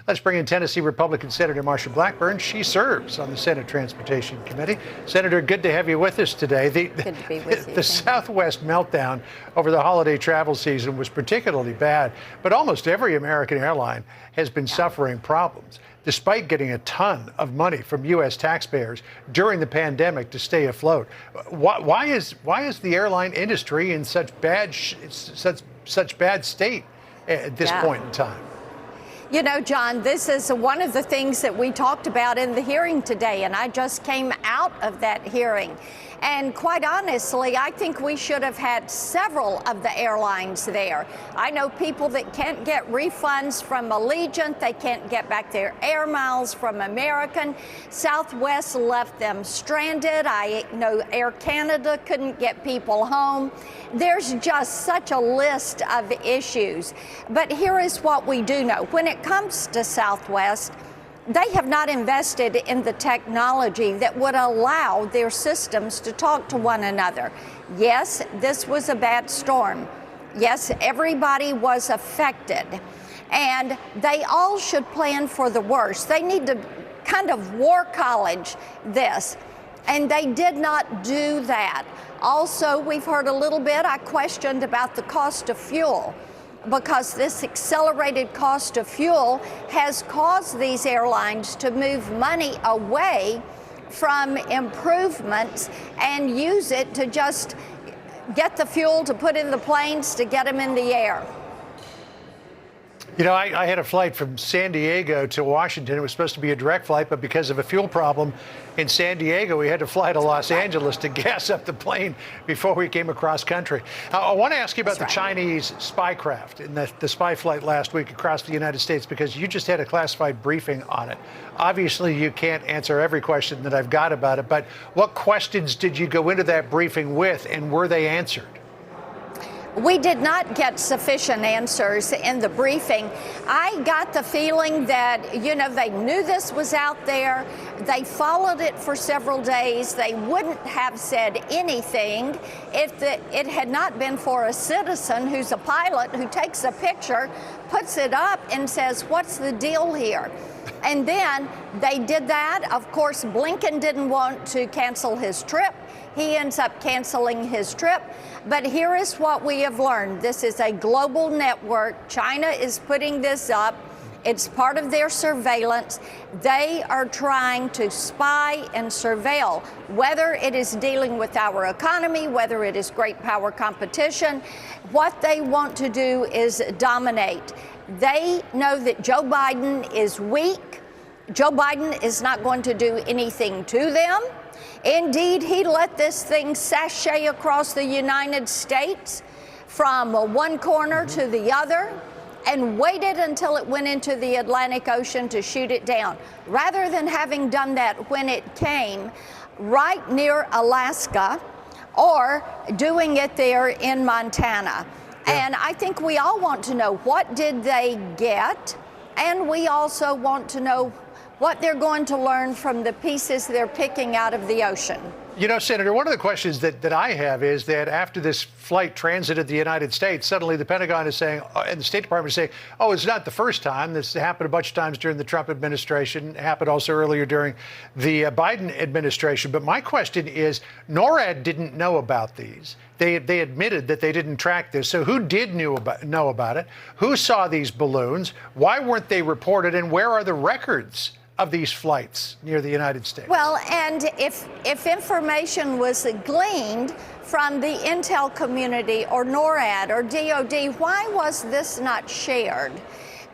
Let's bring in Tennessee Republican Senator Marsha Blackburn. She serves on the Senate Transportation Committee. Senator, good to have you with us today. Good to be with you. The Southwest meltdown over the holiday travel season was particularly bad, but almost every American airline has been suffering problems, despite getting a ton of money from U.S. taxpayers during the pandemic to stay afloat. Why is the airline industry in such bad state at this point in time? You know, John, this is one of the things that we talked about in the hearing today, and I just came out of that hearing. And quite honestly, I think we should have had several of the airlines there. I know people that can't get refunds from Allegiant. They can't get back their air miles from American. Southwest left them stranded. I know Air Canada couldn't get people home. There's just such a list of issues. But here is what we do know. When it comes to Southwest, they have not invested in the technology that would allow their systems to talk to one another. Yes, this was a bad storm. Yes, everybody was affected. And they all should plan for the worst. They need to kind of war college this. And they did not do that. Also, we've heard a little bit, I questioned about the cost of fuel, because this accelerated cost of fuel has caused these airlines to move money away from improvements and use it to just get the fuel to put in the planes to get them in the air. You know, I had a flight from San Diego to Washington. It was supposed to be a direct flight, but because of a fuel problem in San Diego, we had to fly to Los Angeles to gas up the plane before we came across country. I want to ask you about the Chinese spy craft and the spy flight last week across the United States, because you just had a classified briefing on it. Obviously, you can't answer every question that I've got about it, but what questions did you go into that briefing with, and were they answered? We did not get sufficient answers in the briefing. I got the feeling that, you know, they knew this was out there. They followed it for several days. They wouldn't have said anything if it had not been for a citizen who's a pilot who takes a picture, puts it up, and says, "What's the deal here?" And then they did that. Of course, Blinken didn't want to cancel his trip. He ends up canceling his trip. But here is what we have learned. This is a global network. China is putting this up. It's part of their surveillance. They are trying to spy and surveil, whether it is dealing with our economy, whether it is great power competition. What they want to do is dominate. They know that Joe Biden is weak. Joe Biden is not going to do anything to them. Indeed, he let this thing sashay across the United States from one corner to the other and waited until it went into the Atlantic Ocean to shoot it down, rather than having done that when it came right near Alaska or doing it there in Montana. And I think we all want to know, what did they get? And we also want to know what they're going to learn from the pieces they're picking out of the ocean. You know, Senator, one of the questions that I have is that after this flight transited the United States, suddenly the Pentagon is saying, and the State Department is saying, oh, it's not the first time. This happened a bunch of times during the Trump administration. It happened also earlier during the Biden administration. But my question is, NORAD didn't know about these. They admitted that they didn't track this. So who did know about it? Who saw these balloons? Why weren't they reported? And where are the records of these flights near the United States? Well, and if information was gleaned from the intel community or NORAD or DOD, why was this not shared?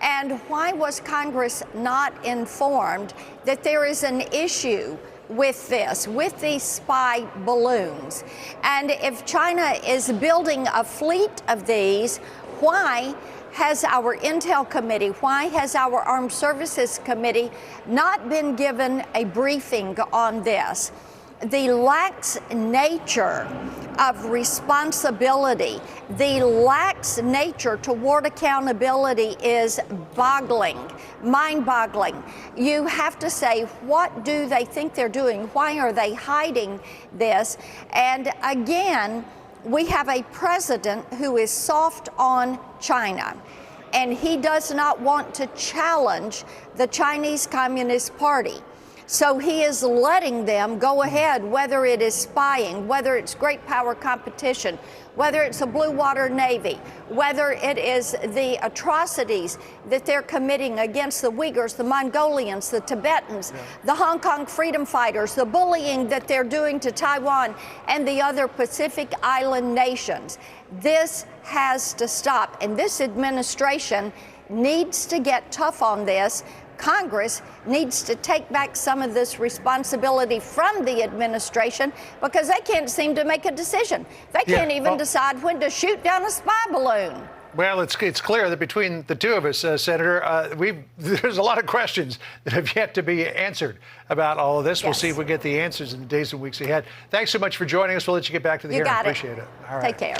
And why was Congress not informed that there is an issue with this, with these spy balloons? And if China is building a fleet of these, why has our Intel Committee, why has our Armed Services Committee not been given a briefing on this? The lax nature of responsibility, the lax nature toward accountability is boggling, mind-boggling. You have to say, what do they think they're doing? Why are they hiding this? And again, we have a president who is soft on China. and he does not want to challenge the Chinese Communist Party. So he is letting them go ahead, whether it is spying, whether it's great power competition, whether it's a blue water navy, whether it is the atrocities that they're committing against the Uyghurs, the Mongolians, the Tibetans, the Hong Kong freedom fighters, the bullying that they're doing to Taiwan and the other Pacific Island nations. This has to stop, and this administration needs to get tough on this. Congress needs to take back some of this responsibility from the administration because they can't seem to make a decision. They can't even decide when to shoot down a spy balloon. Well, it's clear that between the two of us, Senator, there's a lot of questions that have yet to be answered about all of this. Yes. We'll see if we get the answers in the days and weeks ahead. Thanks so much for joining us. We'll let you get back to the hearing. Got it. Appreciate it. All right. Take care.